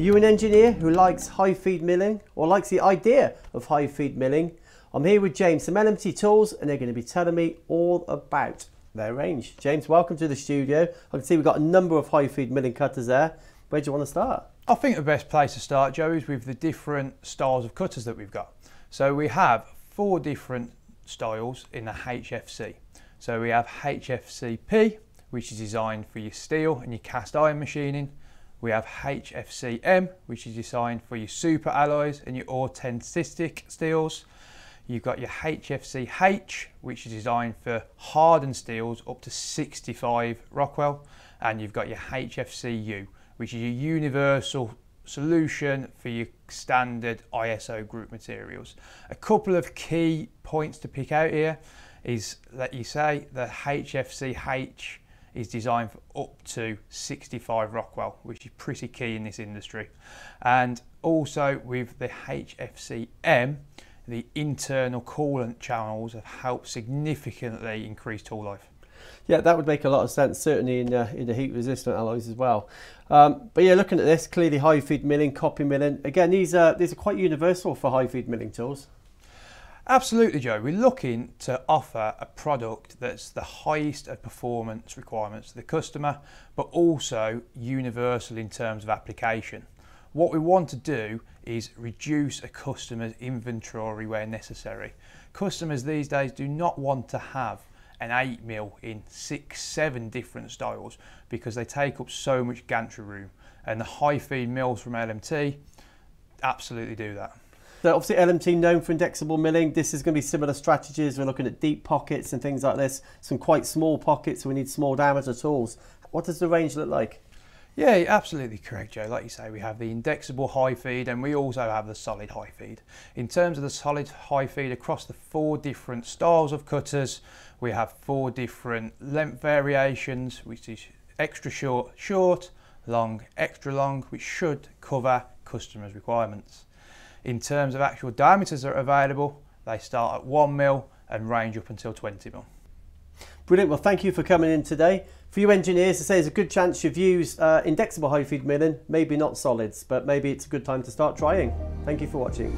you an engineer who likes high feed milling or likes the idea of high feed milling? I'm here with James from LMT Tools and they're going to be telling me all about their range. James, welcome to the studio. I can see we've got a number of high feed milling cutters there. Where do you want to start? I think the best place to start, Joe, is with the different styles of cutters that we've got. So we have 4 different styles in the HFC. So we have HFC P, which is designed for your steel and your cast iron machining. We have HFC M, which is designed for your super alloys and your austenitic steels. You've got your HFC H, which is designed for hardened steels up to 65 Rockwell. And you've got your HFC U, which is your universal solution for your standard ISO group materials. A couple of key points to pick out here is that you say the HFC H is designed for up to 65 Rockwell, which is pretty key in this industry. And also with the HFC M, the internal coolant channels have helped significantly increase tool life. Yeah, that would make a lot of sense, certainly in the heat resistant alloys as well. But yeah, looking at this, clearly high feed milling, copy milling. Again, these are quite universal for high feed milling tools. Absolutely, Joe. We're looking to offer a product that's the highest of performance requirements to the customer, but also universal in terms of application. What we want to do is reduce a customer's inventory where necessary. Customers these days do not want to have an 8mm in 6-7 different styles because they take up so much gantry room, and the high feed mills from LMT absolutely do that. So obviously LMT known for indexable milling. This is going to be similar strategies. We're looking at deep pockets and things like this, some quite small pockets, so we need small diameter tools. What does the range look like? Yeah, you're absolutely correct, Joe. Like you say, we have the indexable high feed and we also have the solid high feed. In terms of the solid high feed, across the 4 different styles of cutters, we have 4 different length variations, which is extra short, short, long, extra long, which should cover customers' requirements. In terms of actual diameters that are available, they start at 1mm and range up until 20mm. Brilliant. Well, thank you for coming in today. For you engineers, to say there's a good chance you've used indexable high feed milling, maybe not solids, but maybe it's a good time to start trying. Thank you for watching.